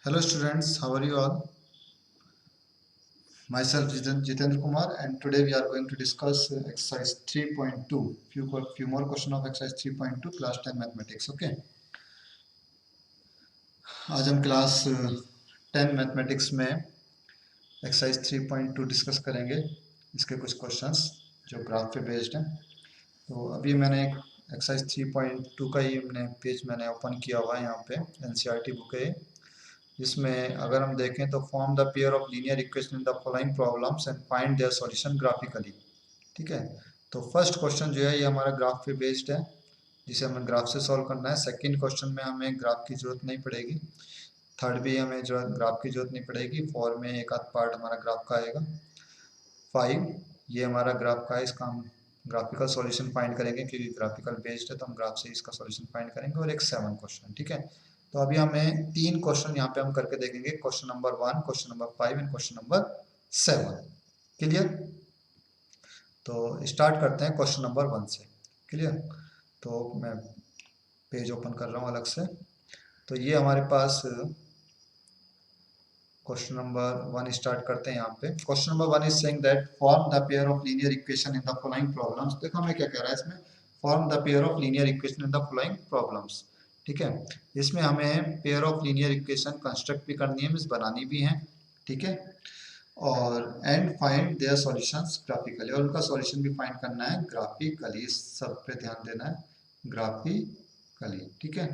Hello students, how are you all? Myself Jitendra Kumar, and today we are going to discuss exercise 3.2. Few more question of exercise 3.2 class 10 mathematics. Okay. आज हम class 10 mathematics में exercise 3.2 discuss करेंगे। इसके कुछ questions जो graph पे based हैं। तो अभी मैंने एक एक्सरसाइज 3.2 का ही पेज मैंने ओपन किया हुआ है यहाँ पे, एनसीईआरटी बुक है। जिसमें अगर हम देखें तो form the pair of linear equation in the following problems and find their solution graphically. ठीक है, तो फर्स्ट क्वेश्चन जो है ये हमारा ग्राफ पे बेस्ड है, जिसे हमें ग्राफ से सॉल्व करना है। सेकंड क्वेश्चन में हमें ग्राफ की जरूरत नहीं पड़ेगी। थर्ड भी हमें जो ग्राफ की जरूरत नहीं पड़ेगी। फोर में एक आध पार्ट हमारा ग्राफ का आएगा। फाइव ये हमारा ग्राफ का है, इसका हम ग्राफिकल सॉल्यूशन फाइंड करेंगे क्योंकि ग्राफिकल बेस्ड है, तो हम ग्राफ से इसका सॉल्यूशन फाइंड करेंगे। और एक सेवन क्वेश्चन। ठीक है, तो अभी हमें तीन क्वेश्चन यहाँ पे हम करके देखेंगे। Question number 1, question number 5 and question number 7। Clear? तो स्टार्ट करते हैं क्वेश्चन नंबर 1 से। क्लियर? तो मैं पेज ओपन कर रहा हूँ अलग से। तो ये हमारे पास क्वेश्चन नंबर 1 स्टार्ट करते हैं। यहाँ पे question number 1 is saying that form the pair of linear equation in the following problems. देखो हमें क्या कह रहा है इसमें, form the pair of linear equation in the following problems. ठीक है, इसमें हमें pair of linear equation construct भी करनी है, मीन्स बनानी भी है। ठीक है, और and find their solutions graphically, और उनका सॉल्यूशन भी फाइंड करना है ग्राफिकली। इस सब पे ध्यान देना है, ग्राफिकली। ठीक है,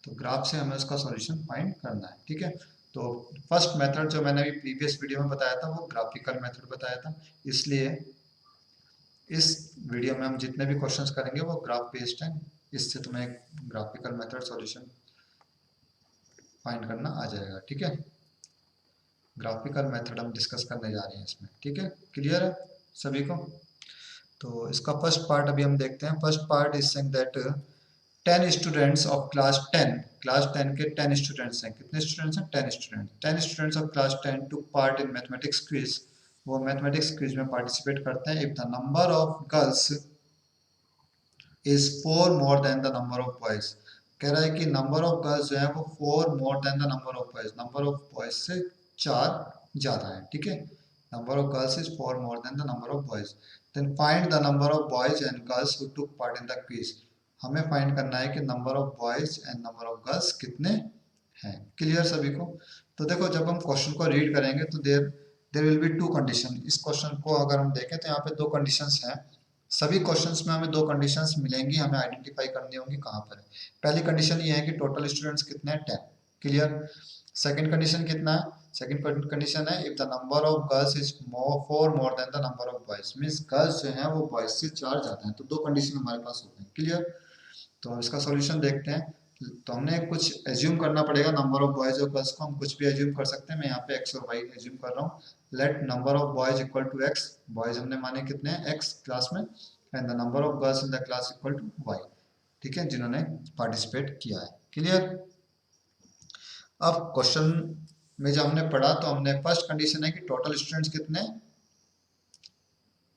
तो ग्राफ से हमें उसका सॉल्यूशन फाइंड करना है। ठीक है, तो फर्स्ट मेथड जो मैंने अभी प्रीवियस वीडियो में बताया था वो ग्राफिकल मेथड बताया था, इसलिए इस वीडियो में हम जितने भी क्वेश्चंस करेंगे वो ग्राफ बेस्ड हैं। इससे तुम्हें ग्राफिकल मेथड सॉल्यूशन फाइंड करना आ जाएगा। ठीक है, ग्राफिकल मेथड हम डिस्कस करने जा रहे हैं इसमें। ठीक है, क्लियर है सभी को? तो इसका फर्स्ट पार्ट अभी हम देखते हैं। First part is saying that 10 students of class 10 के 10 स्टूडेंट्स हैं। कितने स्टूडेंट्स हैं? 10 student. 10 students of class 10 took part in mathematics quiz. वो मैथमेटिक्स क्विज में पार्टिसिपेट करते हैं। If the number of girls is 4 more than the number of boys. कह रहा है कि नंबर ऑफ गर्ल्स जो है वो 4 more than the number of boys, number of boys से 4 ज्यादा है। ठीक है, number of girls is 4 more than the number of boys. Then find the number of boys and girls who took part in the quiz. हमें find करना है कि number of boys and number of girls कितने हैं। Clear सभी को? तो देखो जब हम क्वेश्चन को रीड करेंगे तो there there will be two condition. इस क्वेश्चन को अगर हम देखें तो यहाँ पे दो कंडीशंस हैं। सभी क्वेश्चंस में हमें दो कंडीशंस मिलेंगी, हमें आइडेंटिफाई करनी होंगी कहाँ पर है। पहली कंडीशन ये है कि टोटल स्टूडेंट्स कितने हैं? 10। क्लियर? सेकंड कंडीशन कितना है? सेकंड कंडीशन है if the number of girls is 4 more than the number of boys, means girls जो हैं वो बॉयज से 4 ज्यादा हैं। तो दो कंडीशन हमारे पास हो गई। क्लियर? तो इसका सॉल्यूशन देखते हैं। तो हमने कुछ एज्यूम करना पड़ेगा नंबर ऑफ बॉयज और गर्ल्स को। हम कुछ भी एज्यूम कर सकते हैं। मैं यहाँ पे एक्स और वाई एज्यूम कर रहा हूँ। Let number of boys equal to x. Boys हमने माने कितने हैं? एक्स क्लास में। And the number of girls in the class equal to y. ठीक है, जिन्होंने पार्टिसिपेट किया है। क्लियर? अब क्वेश्चन में जब हमने पढ़ा तो हमने फर्स्ट कंडीशन है कि टोटल स्टूडेंट्स कितने?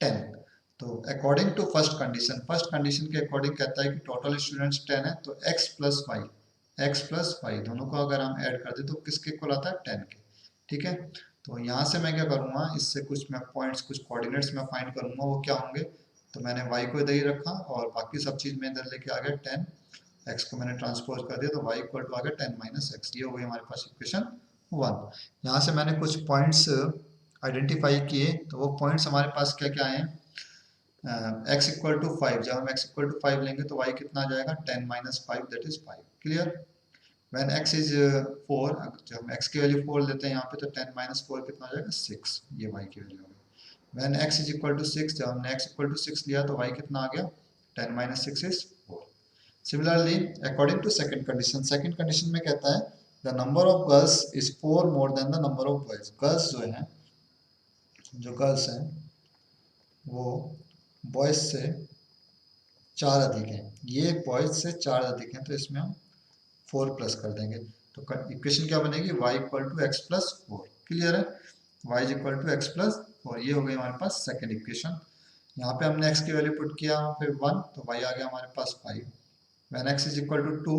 10। तो अकॉर्डिंग टू फर्स्ट कंडीशन के अकॉर्डिंग कहता है कि टोटल स्टूडेंट्स 10 है। तो एक्स प्लस वाई दोनों को अगर हम ऐड कर दे तो किसके इक्वल आता है? 10 के। ठीक है, तो यहाँ से मैं क्या करूँगा, इससे कुछ मैं पॉइंट्स, कुछ कोऑर्डिनेट्स में फाइंड करूँगा, वो क्या होंगे। तो मैंने वाई को इधर ही रखा और बाकी सब चीज़ में इधर लेके आ गया 10। एक्स को मैंने ट्रांसपोज कर दिया तो वाई इक्वल टू आ गया 10 माइनस एक्स। ये हो गई हमारे पास इक्वेशन 1। यहाँ से मैंने कुछ पॉइंट्स आइडेंटिफाई किए, तो वो पॉइंट्स हमारे पास क्या क्या आए? X equal to 5। जब हम एक्स इक्वल टू 5 लेंगे तो वाई कितना आ जाएगा? 10 minus 5 that is 5। Clear? When x is 4, जब हम एक्स की वैल्यू 4 लेते हैं यहाँ पे तो 10 माइनस 4 कितना आ जाएगा? 6। ये वाई की वैल्यू होगी। When x is equal to 6, जब हमने एक्स इक्वल टू 6 लिया तो वाई कितना आ गया? 10 minus 6 is 4। Similarly according to second condition में कहता है the number of girls is 4 more than the number of boys. Girls जो हैं, जो गर्ल्स हैं वो बॉयज से 4 अधिक हैं। ये बॉयज से 4 अधिक हैं, तो इसमें हम 4 प्लस कर देंगे। तो इक्वेशन क्या बनेगी? y equal to x plus 4। Clear है? y is equal to x plus 4। ये हो गई हमारे पास सेकंड इक्वेशन। यहाँ पे हमने x की वैल्यू पुट किया फिर 1, तो y आ गया हमारे पास 5। When x is equal to 2,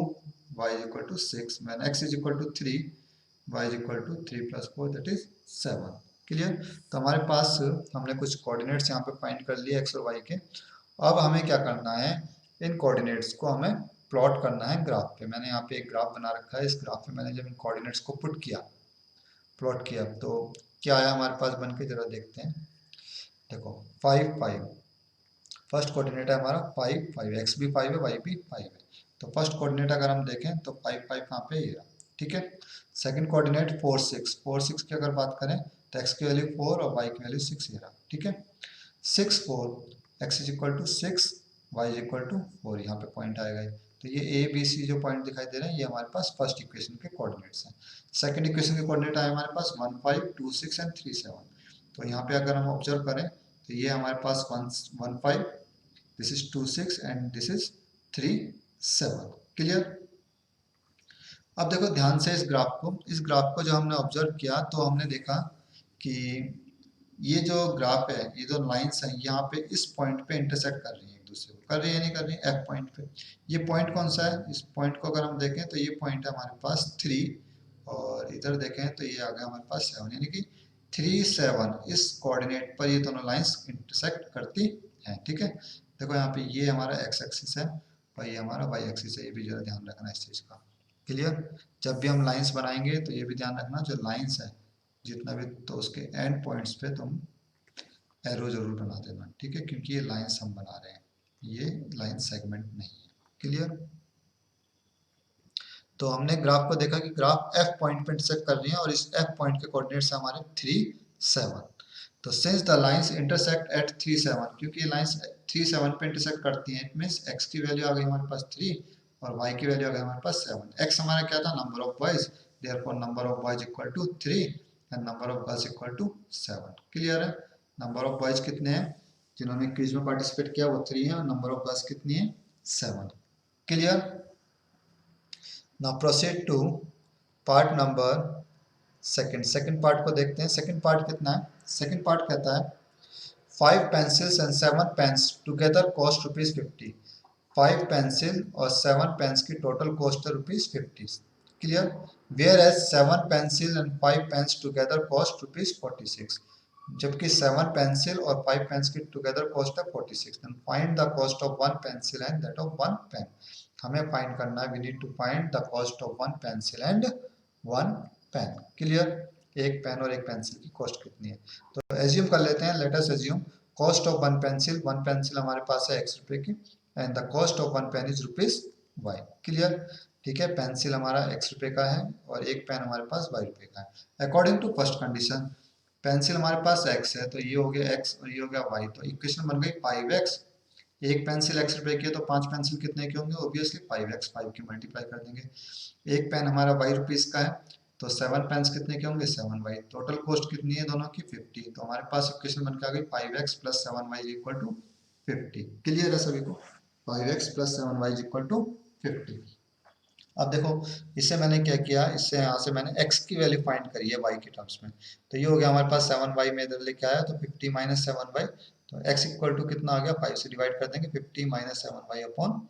y is equal to 6। When x is equal to 3, y is equal to 3 plus 4 that is 7। Clear. तो हमारे पास हमने कुछ कोऑर्डिनेट्स यहाँ पे फाइंड कर लिए x और y के। अब हमें क्या करना है, इन कोऑर्डिनेट्स को हमें प्लॉट करना है ग्राफ पे। मैंने यहाँ पे एक ग्राफ बना रखा है। इस ग्राफ पे मैंने जब इन कोऑर्डिनेट्स को पुट किया, प्लॉट किया, तो क्या आया हमारे पास बन के, जरा देखते हैं। देखो 5 5, फर्स्ट कोऑर्डिनेट है हमारा 5 5, एक्स भी 5 है, वाई भी 5 है। तो फर्स्ट कोऑर्डिनेट अगर हम देखें तो 5 5 यहाँ पे ये रहा, ठीक है। सेकंड कोऑर्डिनेट 4 6, 4 6 की अगर बात करें तो एक्स की वैल्यू 4 और वाई की वैल्यू 6 ये रहा, ठीक है। 6 4, x is equal to 6, y is equal to 4, यहाँ पे पॉइंट आएगा। तो ये ए बी सी जो पॉइंट दिखाई दे रहे हैं ये हमारे पास फर्स्ट इक्वेशन के कोऑर्डिनेट्स हैं। सेकंड इक्वेशन के कोऑर्डिनेट आए हमारे पास 1 5 2 6 एंड 3 7। तो यहाँ पे अगर हम ऑब्जर्व करें तो ये हमारे पास 1 5, this is 2 6 and this is 3 7। Clear. अब देखो ध्यान से इस ग्राफ को जो हमने ऑब्जर्व किया तो हमने देखा कि ये जो ग्राफ है, ये जो लाइंस हैं यहाँ पे इस पॉइंट पे इंटरसेक्ट कर रही है एक दूसरे को, कर रही है नहीं कर रही है, एफ पॉइंट पे। ये पॉइंट कौन सा है, इस पॉइंट को अगर हम देखें तो ये पॉइंट है हमारे पास 3, और इधर देखें तो ये आ गया हमारे पास 7, यानी कि 3 7 इस कोऑर्डिनेट पर ये दोनों लाइंस इंटरसेक्ट करती हैं, ठीक है। देखो यहाँ पे ये हमारा एक्स एक्सिस है और ये हमारा वाई एक्सिस है, ये भी जरा ध्यान रखना इस चीज़ का। क्लियर। जब भी हम लाइंस बनाएंगे तो ये भी ध्यान रखना, जो लाइंस है जितना भी, तो उसके एंड पॉइंट्स पे तुम एरो जरूर बना देना, ठीक है, क्योंकि ये लाइंस हम बना रहे हैं, ये लाइन सेगमेंट नहीं है। क्लियर। तो हमने ग्राफ को देखा कि ग्राफ एफ पॉइंट पे इंटरसेक्ट कर रही है और इस एफ पॉइंट के कोऑर्डिनेट्स हमारे 3 7। तो since the lines intersect at 3 7, क्योंकि लाइंस 3 7 पे इंटरसेक्ट करती हैं, इट मींस x की वैल्यू आ गई हमारे पास 3 और y की वैल्यू आ गई हमारे पास 7। x हमारा क्या था, number of boys, therefore number of boys equal to 3 and number of girls equal to 7। Clear है। नंबर ऑफ बॉयज कितने हैं, जिन्होंने क्विज में पार्टिसिपेट किया वो 3 है, और नंबर ऑफ गर्ल्स कितनी है, 7। Clear. Now proceed to part number second part को देखते हैं। सेकंड पार्ट कितना है, सेकंड पार्ट कहता है 5 pencils and 7 pens together cost ₹50। 5 pencil और 7 पेन्स की टोटल कॉस्ट है ₹50। Clear. Whereas 7 pencil and 5 pens together cost ₹46, जबकि 7 पेंसिल और 5 पेन्स की टुगेदर कॉस्ट है 46। Then find the cost of 1 pencil and that of 1 pen. हमें find करना है, we need to find the cost of 1 pencil and 1 pen. Clear. एक pen और एक पेंसिल की कॉस्ट कितनी है, तो एज्यूम कर लेते हैं, let us assume cost of 1 pencil, 1 pencil हमारे पास है x रुपए की, and the cost of 1 pen is ₹y। Clear. ठीक है, पेंसिल हमारा x रुपए का है और एक पेन हमारे पास y रुपए का है। According to first condition, pencil हमारे पास x है तो ये हो गया x और ये हो गया y, तो इक्वेशन बन गई 5x। एक पेंसिल x रुपए की है तो 5 पेंसिल कितने के होंगे, ऑब्वियसली 5x, 5 की मल्टीप्लाई कर देंगे। एक पेन हमारा y रुपीस का है तो 7 पेन्स कितने के होंगे, 7y। टोटल कॉस्ट कितनी है दोनों की, 50। तो हमारे पास इक्वेशन बन के आ गई 5x plus 7y equal to 50। Clear है सभी को, 5x plus 7y equal to 50। अब देखो इससे मैंने क्या किया, इससे यहाँ से मैंने x की वैल्यू फाइंड करी है y के टर्म्स में, तो ये हो गया हमारे पास 7y में इधर लेके आया तो 50 माइनस 7y, तो x इक्वल टू कितना आ गया, 5 से डिवाइड कर देंगे, 50 माइनस 7y अपॉन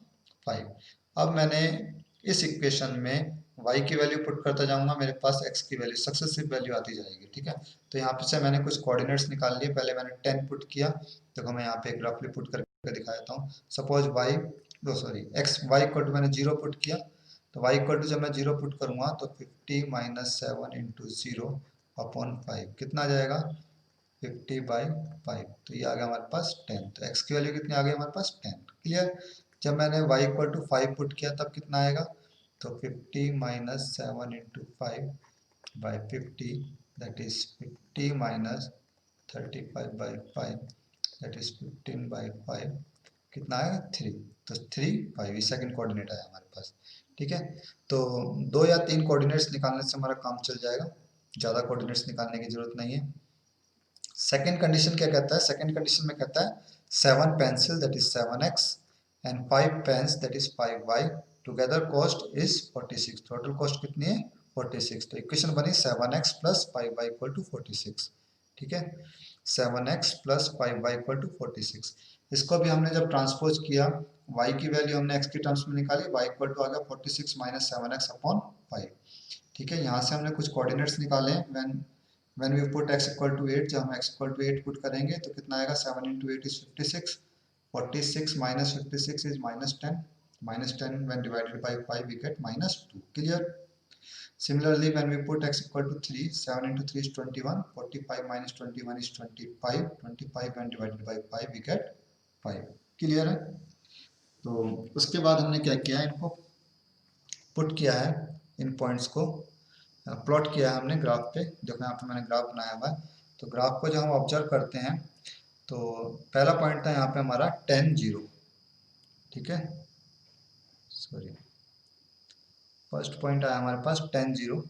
5। अब मैंने इस इक्वेशन में y की वैल्यू पुट करता जाऊंगा, मेरे पास x की वैल्यू सक्सेसिव वैल्यू आती जाएगी, ठीक है। तो यहाँ पे से मैंने कुछ कोऑर्डिनेट्स निकाल लिए, पहले मैंने 10 पुट किया, देखो मैं यहाँ पे एक रफली पुट करके दिखा देता हूँ। सपोज y इक्वल टू मैंने 0 पुट किया, तो y इक्वल टू जब मैं 0 पुट करूंगा तो 50 माइनस 7 इंटू 0 अपॉन 5 कितना आ जाएगा, 50/5, तो ये आ गया हमारे पास 10। तो x की वैल्यू कितनी आ गई हमारे पास 10। क्लियर। जब मैंने y इक्वल टू 5 पुट किया तब कितना आएगा, तो 50 minus 7 into 5/50, that is 50 minus 35/5, that is 15/5, कितना आएगा 3। तो 3 5 ये सेकंड कोऑर्डिनेट आया हमारे पास, ठीक है। तो 2 या 3 कोऑर्डिनेट्स निकालने से हमारा काम चल जाएगा, ज़्यादा कोऑर्डिनेट्स निकालने की जरूरत नहीं है। सेकंड कंडीशन क्या कहता है, सेकंड कंडीशन में कहता है 7 pencil that is 7x and 5 pens that is 5y together cost is 46। Total cost कितनी है 46। तो इक्वेशन बनी 7x plus 5y equal to 46, ठीक है। 7x plus 5y equal to 46। इसको भी हमने जब ट्रांसपोज किया, y की वैल्यू हमने x की टर्म्स में निकाली, y इक्वल टू आ गया 46 माइनस 7x अपॉन 5, ठीक है, यहाँ से हमने कुछ कोऑर्डिनेट्स निकाले हैं। When we put x equal to 8, जब हम x इक्वल टू 8 पुट करेंगे तो कितना आएगा, 7 into 8 is 56, 46 minus 56 is -10, -10 when divided by 5 we get -2। Clear. Similarly, when we put x equal to 3, 7 into 3 is 21, 45 minus 21 is 25, 25 when divided by 5 we get 5। Clear है। तो उसके बाद हमने क्या किया, इनको पुट किया है, इन पॉइंट्स को प्लॉट किया है हमने ग्राफ पे। देखो यहाँ पे मैंने ग्राफ बनाया हुआ है। तो ग्राफ को जब हम ऑब्जर्व करते हैं तो पहला पॉइंट था यहाँ पे हमारा 10 0, ठीक है, सॉरी, फर्स्ट पॉइंट आया हमारे पास 10 0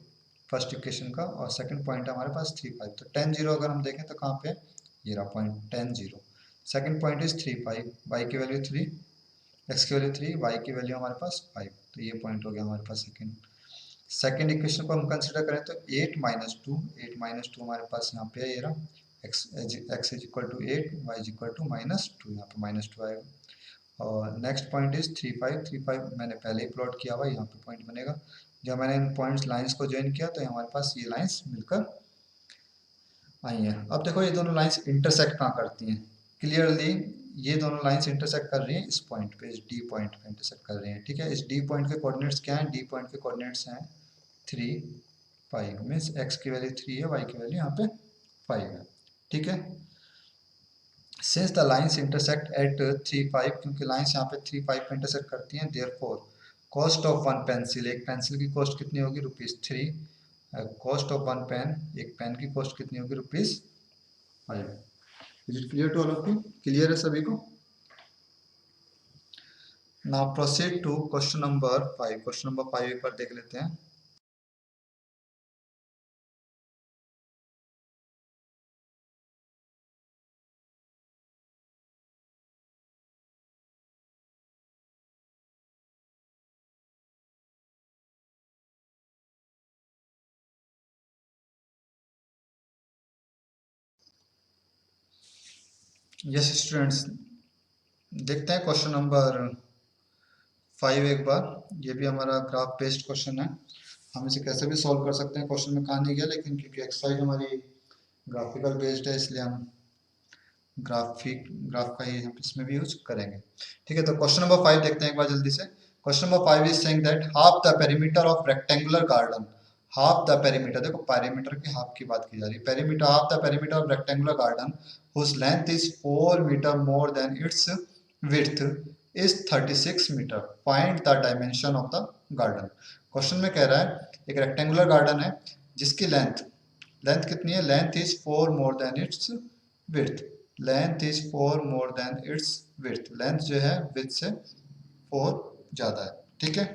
फर्स्ट इक्वेशन का, और सेकंड पॉइंट है हमारे पास 3 5। तो 10 0 अगर हम देखें तो कहाँ पे, ये रहा point 10 0। Second point is 3 5, y की वैल्यू 3, x की वैल्यू 3, y की वैल्यू हमारे पास 5। तो ये पॉइंट हो गया हमारे पास सेकंड इक्वेशन को हम कंसिडर करें तो 8 माइनस 2, 8 माइनस 2 हमारे पास यहाँ पे है, ये रहा x is equal to 8, y is equal to -2, यहाँ पे -2 आएगा। और नेक्स्ट पॉइंट इज 3 5, 3 5 मैंने पहले ही प्लॉट किया हुआ, यहाँ पे पॉइंट बनेगा। जब मैंने इन पॉइंट्स लाइंस को ज्वाइन किया तो हमारे पास ये लाइंस मिलकर आई हैं। अब देखो ये दोनों लाइंस इंटरसेक्ट कहाँ करती हैं, क्लियरली ये दोनों लाइंस इंटरसेक्ट कर रही हैं इस पॉइंट पे, इस डी पॉइंट पे इंटरसेक्ट कर रही हैं। ठीक है, इस डी पॉइंट के कोऑर्डिनेट्स क्या हैं, डी पॉइंट के कोऑर्डिनेट्स हैं 3 5, मीन्स x की वैल्यू 3 है, y की वैल्यू यहाँ पे 5 है। ठीक है, since the lines intersect at 3 5, क्योंकि लाइंस यहाँ पे 3 5 पे इंटरसेक्ट करती हैं, therefore cost of one pencil, एक पेंसिल की कॉस्ट कितनी होगी, ₹3। कॉस्ट ऑफ वन पेन, एक पेन की कॉस्ट कितनी होगी, ₹5। Is it clear to all of you, clear है सभी को। Now proceed to question number 5। Question number 5 एक बार देख लेते हैं। यस स्टूडेंट्स, देखते हैं क्वेश्चन नंबर 5 एक बार। ये भी हमारा ग्राफ बेस्ड क्वेश्चन है, हम इसे कैसे भी सॉल्व कर सकते हैं। क्वेश्चन में कहा नहीं गया, लेकिन क्योंकि एक्सरसाइज हमारी ग्राफिकल बेस्ड है इसलिए हम ग्राफ का ही हम इसमें भी यूज करेंगे। ठीक है, तो क्वेश्चन नंबर 5 देखते हैं एक बार जल्दी से। Question number 5 is saying that half the perimeter of rectangular garden, half the perimeter, देखो पेरीमीटर के हाफ की बात की जा रही है, perimeter, half the perimeter of rectangular garden whose length is 4 meter more than its width is 36 meter, find the dimension of the garden। Question में कह रहा है एक रेक्टेंगुलर गार्डन है जिसकी लेंथ, लेंथ कितनी है, length is 4 more then it's width, length is 4 more then it's width, length जो है विड्थ से 4 ज्यादा है। ठीक है,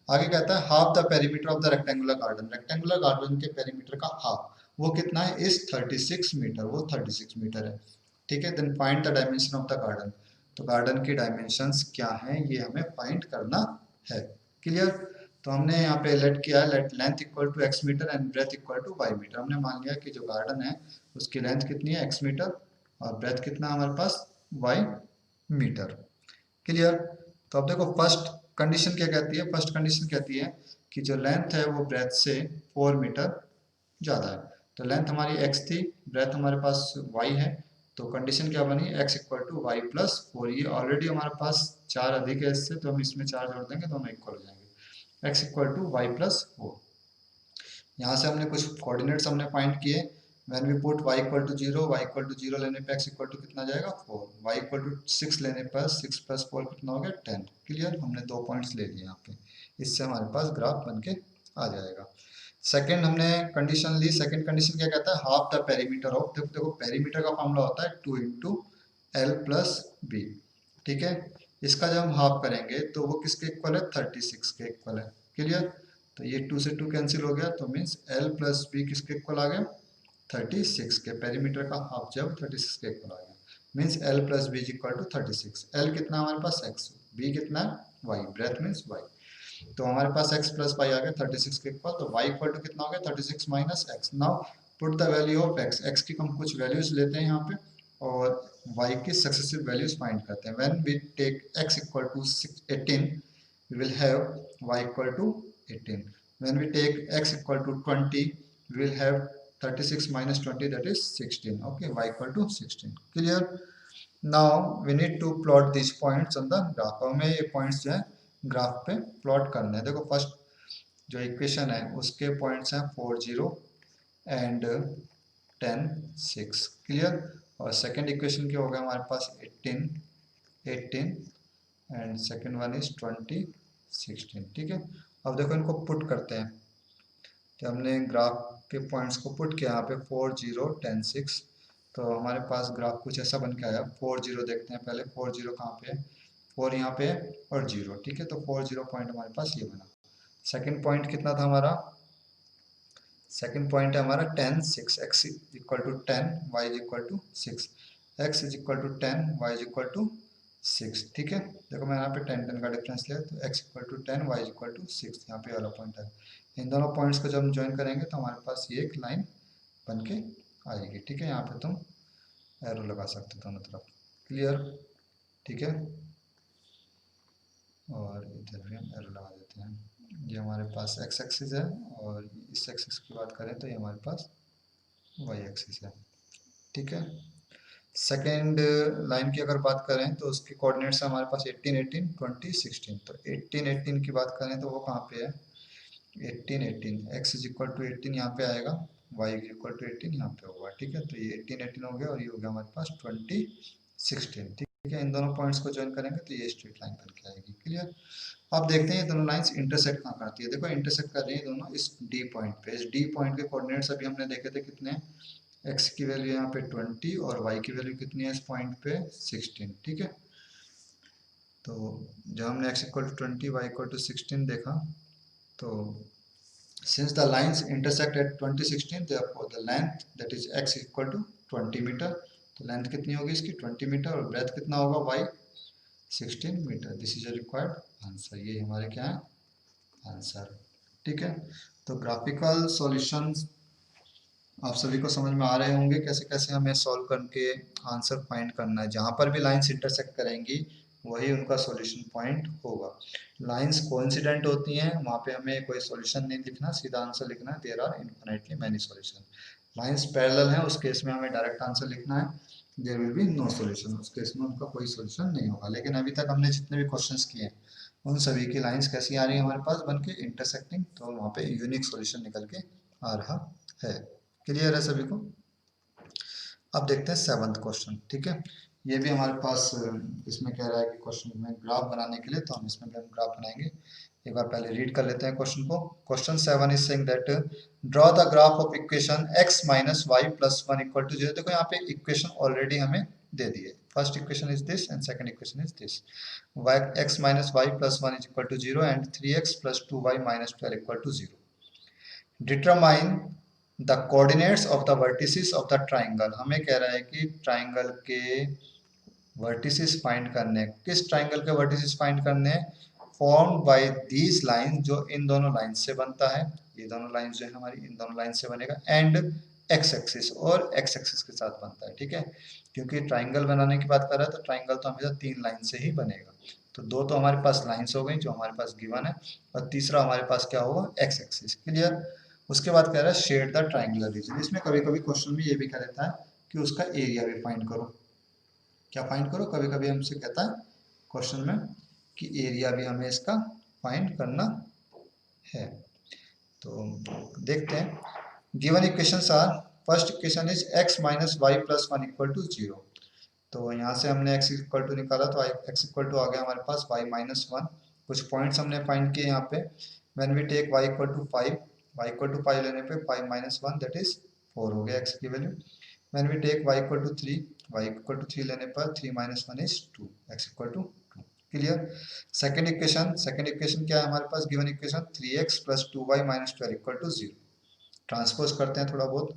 आगे कहता है half the perimeter of the rectangular garden, rectangular garden के पेरीमीटर का हाफ, वो कितना है, इस 36 मीटर, वो 36 मीटर है। ठीक है, then find the dimension of the garden, तो गार्डन की डायमेंशंस क्या हैं ये हमें फाइंड करना है। क्लियर, तो हमने यहाँ पे लेट किया है, let length equal to x metre and breadth equal to y metre. हमने मान लिया कि जो गार्डन है उसकी लेंथ कितनी है x मीटर और ब्रेथ कितना हमारे पास y मीटर। क्लियर, तो अब देखो फर्स्ट कंडीशन क्या कहती है, फर्स्ट कंडीशन कहती है कि जो लेंथ है वो ब्रेथ से 4 मीटर ज़्यादा है। तो लेंथ हमारी x थी, ब्रेथ हमारे पास y है, तो कंडीशन क्या बनी, x equal to y plus 4। ये ऑलरेडी हमारे पास 4 अधिक है इससे, तो हम इसमें 4 जोड़ देंगे तो हम इक्वल हो जाएंगे, x equal to y plus 4। यहाँ से हमने कुछ कोऑर्डिनेट्स हमने फाइंड किए, when we put y equal to 0, y equal to 0 लेने पे x इक्वल टू कितना जाएगा 4, y इक्वल टू 6 लेने पर 6 प्लस 4 कितना हो गया 10। क्लियर, हमने 2 पॉइंट्स ले लिए यहाँ पे, इससे हमारे पास ग्राफ बन के आ जाएगा। सेकंड हमने कंडीशन ली, सेकंड कंडीशन क्या कहता है, हाफ द पेरीमीटर ऑफ, देखो पेरीमीटर का फॉर्मूला होता है 2 इंटू एल प्लस बी। ठीक है, इसका जब हम हाफ करेंगे तो वो किसके इक्वल है, 36 के इक्वल है। क्लियर, तो ये 2 से 2 कैंसिल हो गया, तो मीन्स एल प्लस बी किसके इक्वल आ गया, 36 के, पेरीमीटर का हाफ जब 36 के इक्वल आ गया, means L plus B is equal to 36। L कितना हमारे पास x, बी कितना है y, ब्रेथ मीन्स y, तो हमारे पास x प्लस वाई आ गया 36 के इक्वल, तो y इक्वल टू कितना हो गया 36 minus x. Now put the value of x, x की हम कुछ वैल्यूज लेते हैं यहाँ पे और y की सक्सेसिव वैल्यूज फाइंड करते हैं। When we take x equal to 18 we will have y equal to 18, when we take x equal to 20, we will have 36 minus 20, that is 16. Okay, y equal to 16. Clear? Now we need to plot these points on the graph. हमें ये points जो है graph पे plot करना है. देखो first जो equation है उसके पॉइंट्स हैं 4 0 एंड 10 6. क्लियर? और सेकंड इक्वेशन के हो गए हमारे पास 18 एंड सेकंड वन इज 20 16. ठीक है, अब देखो इनको पुट करते हैं. तो हमने ग्राफ के पॉइंट्स को पुट किया यहाँ पे 4 0 10 6. तो हमारे पास ग्राफ कुछ ऐसा बन के आया. 4 0 देखते हैं पहले. 4 0 कहाँ पे है? 4 यहाँ पे है और 0. ठीक है, तो 4 0 पॉइंट हमारे पास ये बना. सेकंड पॉइंट कितना था हमारा? सेकंड पॉइंट है हमारा 10 6. x equal to 10, y is equal to 6. x is equal to 10, y is equal to 6. ठीक है, देखो मैं यहाँ पे 10 10 का डिफरेंस लिया तो x equal to 10, y is equal to 6. यहाँ पे वाला पॉइंट है. इन दोनों पॉइंट्स को जब हम ज्वाइन करेंगे तो हमारे पास ये एक लाइन बन के आएगी. ठीक है, यहाँ पे तुम एरो लगा सकते हो दोनों तरफ. क्लियर? ठीक है, और इधर भी हम एरो लगा देते हैं. ये हमारे पास x एक्सिस है और इस एक्सिस की बात करें तो ये हमारे पास y एक्सिस है. ठीक है, सेकेंड लाइन की अगर बात करें तो उसके कोऑर्डिनेट्स है हमारे पास 18 18 20 16. तो 18 18 की बात करें तो वो कहाँ पे है? 18 18 x इज इक्वल टू 18 यहाँ पे आएगा, y इज इक्वल टू 18 यहाँ पे होगा. ठीक है, तो ये 18 18 हो गया और ये हो गया हमारे पास 20 16. ठीक है, इन दोनों पॉइंट्स को ज्वाइन करेंगे तो ये स्ट्रेट लाइन बन के आएगी. क्लियर? अब देखते हैं ये दोनों लाइंस इंटरसेक्ट कहाँ करती है. देखो इंटरसेक्ट कर रही है दोनों इस डी पॉइंट पे. इस डी पॉइंट के कोऑर्डिनेट्स अभी हमने देखे थे कितने? x की वैल्यू यहाँ पे 20 और y की वैल्यू कितनी है इस पॉइंट पे? 16. ठीक है, तो जब हमने x equal to 20 y equal to 16 देखा तो since the lines intersect at 20 16, therefore the length that is x equal to 20 metre. तो लेंथ कितनी होगी इसकी? 20 मीटर. और ब्रेथ कितना होगा? y 16 metre. This is a required answer. ये हमारे क्या है? आंसर. ठीक है, तो ग्राफिकल सॉल्यूशंस आप सभी को समझ में आ रहे होंगे कैसे कैसे हमें सॉल्व करके आंसर फाइंड करना है. जहाँ पर भी लाइंस इंटरसेक्ट करेंगी वही उनका सॉल्यूशन पॉइंट होगा. लाइंस कोइंसिडेंट होती हैं वहाँ पे हमें कोई सॉल्यूशन नहीं लिखना, सीधा आंसर लिखना है. There are infinitely many solution. Lines parallel हैं उस केस में हमें डायरेक्ट आंसर लिखना है. There will be no solution. उस केस में उनका कोई सॉल्यूशन नहीं होगा. लेकिन अभी तक हमने जितने भी क्वेश्चंस किए उन सभी की लाइंस कैसी आ रही है हमारे पास बन के? इंटरसेक्टिंग. तो वहाँ पे यूनिक सॉल्यूशन निकल के आ रहा है. क्लियर है सभी को? अब देखते हैं सेवंथ क्वेश्चन. ठीक है, ये भी हमारे पास इसमें कह रहा है कि क्वेश्चन में ग्राफ बनाने के लिए, तो हम इसमें भी हम ग्राफ बनाएंगे. एक बार पहले रीड कर लेते हैं क्वेश्चन को. Question 7 is saying that draw the graph of equation x minus y plus 1 equal to 0. देखो यहाँ पे इक्वेशन ऑलरेडी हमें दे दी है. First equation is this and second equation is this. x minus y plus 1 is equal to 0 and 3x plus 2y minus 12 equal to 0. Determine the coordinates of the vertices of the triangle. हमें कह रहा है कि triangle के vertices find करने हैं. किस triangle के वर्टिसेस फाइंड करने हैं? फॉर्म्ड बाय दीज लाइन, जो इन दोनों लाइन से बनता है. ये दोनों लाइन जो है हमारी इन दोनों लाइन से बनेगा. एंड एक्स एक्सिस, और एक्स एक्सिस के साथ बनता है. ठीक है, क्योंकि ट्राइंगल बनाने की बात कर रहा है तो ट्राइंगल तो हमेशा 3 लाइन से ही बनेगा. तो 2 तो हमारे पास लाइन्स हो गई जो हमारे पास गिवन है, और तीसरा हमारे पास क्या होगा? X axis. क्लियर? उसके बाद कह रहा है शेड द ट्राइंगुलर रीजन. इसमें कभी कभी क्वेश्चन में ये भी कह देता है कि उसका एरिया भी फाइंड करो. क्या फाइंड करो? कभी कभी हमसे कहता है क्वेश्चन में कि एरिया भी हमें इसका फाइंड करना है. तो देखते हैं. Given equations are, first equation is x minus y plus 1 equal to 0. तो यहाँ से हमने x इक्वल टू निकाला तो x इक्वल टू आ गया हमारे पास y माइनस 1. कुछ पॉइंट्स हमने फाइंड किए यहाँ पे. When we take y equal to 5, y equal to 5 लेने पे 5 माइनस 1 दैट इज 4 हो गया x की वैल्यू. When we take y equal to 3, y equal to 3 लेने पर 3 minus 1 is 2, x equal to 2. Clear? Second equation क्या है हमारे पास? Given equation 3x plus 2y minus 12 equal to 0. Transpose करते हैं थोड़ा बहुत,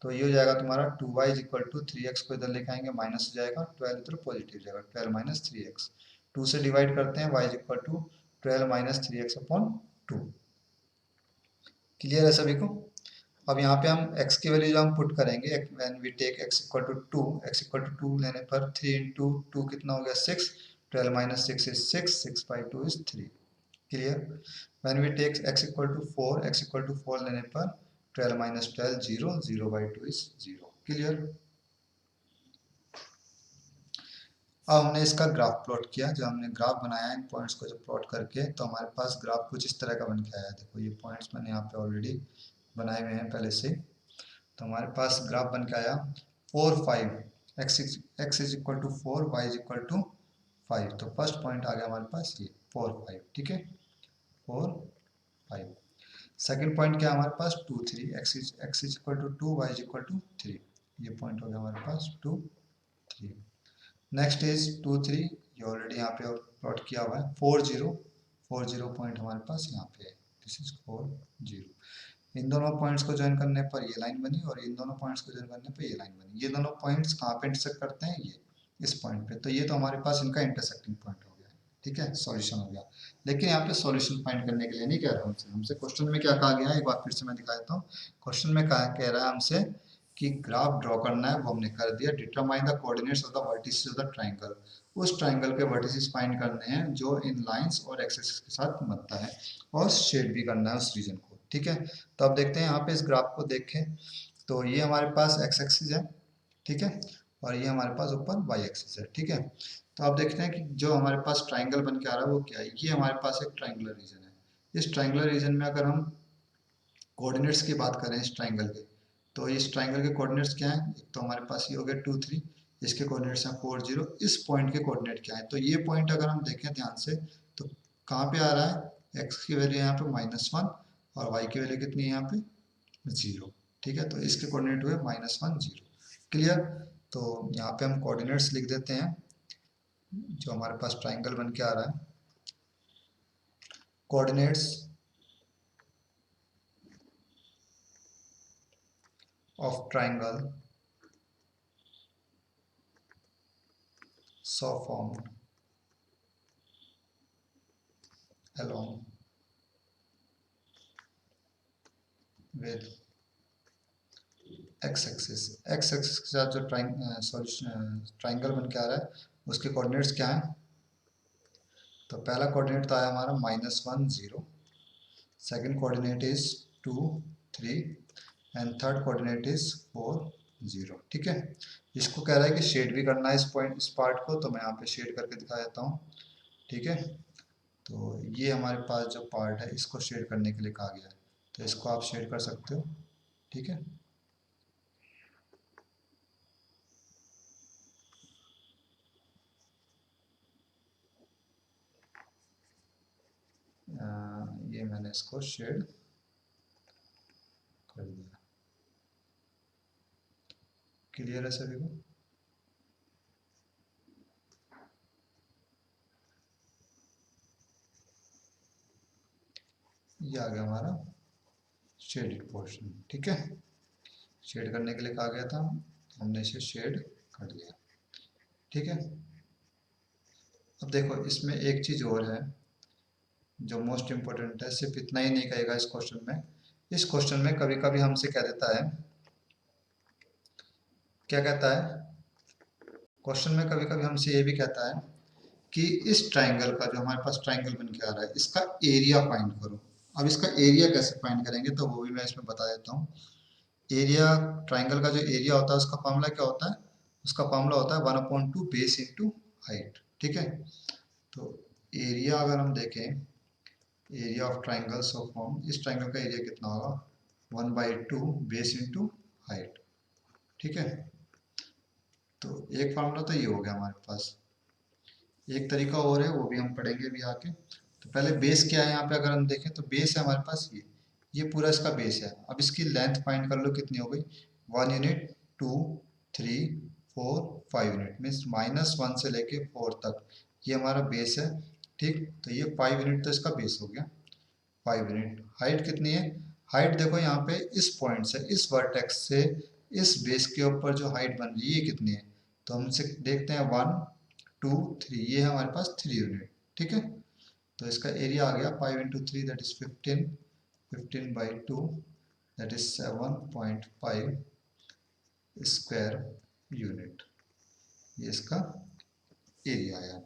तो ये हो जाएगा तुम्हारा 2y is equal to 3x को इधर लेके आएंगे, माइनस हो जाएगा, 12 इधर पॉजिटिव जाएगा, 12 माइनस 3x. 2 से डिवाइड करते हैं, y is equal to 12 minus 3x upon 2. Clear है सभी को? अब यहाँ पे हम x की वैल्यू जो हम पुट करेंगे, when we take x equal to 2, x equal to 2 लेने पर 3 इंटू 2 कितना हो गया? 6. 12 minus 6 is 6, 6 by 2 is 3. Clear. When we take x equal to 4, x equal to 4 लेने पर 12 माइनस 12 0, 0/2 इज 0। क्लियर। अब हमने इसका ग्राफ प्लॉट किया, जब हमने ग्राफ बनाया इन पॉइंट्स को जब प्लॉट करके, तो हमारे पास ग्राफ कुछ इस तरह का बन के आया। देखो ये पॉइंट्स मैंने यहाँ पे ऑलरेडी बनाए हुए हैं पहले से। तो हमारे पास ग्राफ बन के आया 4 5, x is equal to 4, y is equal to 5। तो फर्स्ट पॉइंट आ गया हमारे पास ये 4 5, ठीक है, 4 5। सेकंड पॉइंट क्या है हमारे पास 2 3, x is equal to 2, y is equal to 3। ये पॉइंट हो गया हमारे पास 2 3। नेक्स्ट इज 2 3, ये ऑलरेडी यहाँ पे प्लॉट किया हुआ है। 4 0, 4 0 पॉइंट हमारे पास यहाँ पे है, दिस इज 4 0। इन दोनों पॉइंट्स को ज्वाइन करने पर ये लाइन बनी, और इन दोनों पॉइंट्स को ज्वाइन करने पर ये लाइन बनी। ये दोनों पॉइंट्स कहाँ पे इंटरसेक्ट करते हैं, ये इस पॉइंट पे। तो ये तो हमारे पास इनका इंटरसेक्टिंग पॉइंट हो गया है, ठीक है, सॉल्यूशन हो गया। लेकिन यहाँ पे सॉल्यूशन फाइंड करने के लिए नहीं कह रहा हमसे, हमसे क्वेश्चन में क्या कहा गया है, एक बार फिर से मैं दिखा देता हूँ। क्वेश्चन में कह रहा है हमसे कि ग्राफ ड्रॉ करना है, वो हमने कर दिया। Determine the coordinates of the vertices of the triangle, उस ट्रायंगल के वर्टिसेस फाइंड करने हैं जो इन लाइंस और एक्सिस के साथ बनता है, और शेड भी करना है उस रीजन को, ठीक है। तो अब देखते हैं यहाँ पे इस ग्राफ को देखें, तो ये हमारे पास एक्स एक्सिस है, ठीक है, और ये हमारे पास ऊपर वाई एक्सिस है, ठीक है। तो अब देखते हैं कि जो हमारे पास ट्राइंगल बन के आ रहा है वो क्या है। ये हमारे पास एक ट्राइंगुलर रीजन है। इस ट्राइंगुलर रीजन में अगर हम कोऑर्डिनेट्स की बात करें इस ट्राइंगल के, तो इस ट्राइंगल के कोऑर्डिनेट्स क्या हैं, एक तो हमारे पास ये हो गया 2 3, इसके कोऑर्डिनेट्स हैं 4 0। इस पॉइंट के कोऑर्डिनेट क्या है, तो ये पॉइंट अगर हम देखें ध्यान से, तो कहाँ पे आ रहा है, एक्स की वैल्यू यहाँ पे -1, और वाई की वैल्यू कितनी है यहाँ पे 0, ठीक है। तो इसके कोऑर्डिनेट हुए -1 0। क्लियर। तो यहाँ पे हम कोऑर्डिनेट्स लिख देते हैं जो हमारे पास ट्राइंगल बन के आ रहा है। Coordinates of triangle so formed along with x axis. X axis के साथ जो ट्राइंगल बन के आ रहा है उसके कोऑर्डिनेट्स क्या हैं, तो पहला कोऑर्डिनेट तो आया हमारा -1 0, second coordinate is 2 3, and third coordinate is 4 0, ठीक है। इसको कह रहा है कि शेड भी करना है इस पॉइंट, इस पार्ट को, तो मैं यहाँ पे शेड करके दिखा देता हूँ, ठीक है। तो ये हमारे पास जो पार्ट है इसको शेड करने के लिए कहा गया है, तो इसको आप शेड कर सकते हो, ठीक है। ये मैंने इसको शेड कर दिया। क्लियर है सभी को। ये आ गया हमारा शेडेड पोर्शन, ठीक है। शेड करने के लिए कहा गया था, हमने इसे शेड कर दिया, ठीक है। अब देखो इसमें एक चीज और है जो मोस्ट इम्पोर्टेंट है, सिर्फ इतना ही नहीं कहेगा इस क्वेश्चन में। इस क्वेश्चन में कभी कभी हमसे कह देता है, क्या कहता है, क्वेश्चन में कभी कभी हमसे ये भी कहता है कि इस ट्राइंगल का, जो हमारे पास ट्राइंगल बन के आ रहा है, इसका एरिया फाइंड करो। अब इसका एरिया कैसे फाइंड करेंगे, तो वो भी मैं इसमें बता देता हूँ। एरिया, ट्राइंगल का जो एरिया होता है उसका फॉर्मूला क्या होता है, उसका फॉर्मूला होता है 1/2 बेस इंटू हाइट, ठीक है। तो एरिया अगर हम देखें, area of triangles of form, इस ट्राइंगल का एरिया कितना होगा, 1/2 बेस इंटू हाइट, ठीक है। तो एक फार्मूला तो ये हो गया हमारे पास। एक तरीका और है, वो भी हम पढ़ेंगे भी आके। तो पहले बेस क्या है, यहाँ पे अगर हम देखें तो बेस है हमारे पास ये पूरा इसका बेस है। अब इसकी लेंथ फाइंड कर लो कितनी हो गई, 1 यूनिट, 2 3 4 5 यूनिट, मीन्स -1 से लेके 4 तक ये हमारा बेस है, ठीक। तो ये 5 यूनिट तो इसका बेस हो गया, 5 यूनिट। हाइट कितनी है, हाइट देखो यहाँ पे इस पॉइंट से, इस वर्टेक्स से इस बेस के ऊपर जो हाइट बन रही है ये कितनी है, तो हमसे देखते हैं 1 2 3, ये है हमारे पास 3 यूनिट, ठीक है। तो इसका एरिया आ गया 5 into 3 that is 15, 15/2 that is 7.5 square unit, ये इसका एरिया आया।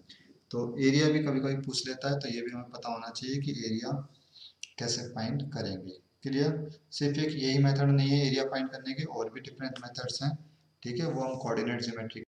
तो एरिया भी कभी कभी पूछ लेता है, तो ये भी हमें पता होना चाहिए कि एरिया कैसे फाइंड करेंगे। क्लियर? सिर्फ एक यही मेथड नहीं है एरिया फाइंड करने के, और भी डिफरेंट मेथड्स हैं। ठीक है, वो हम कोऑर्डिनेट ज्योमेट्री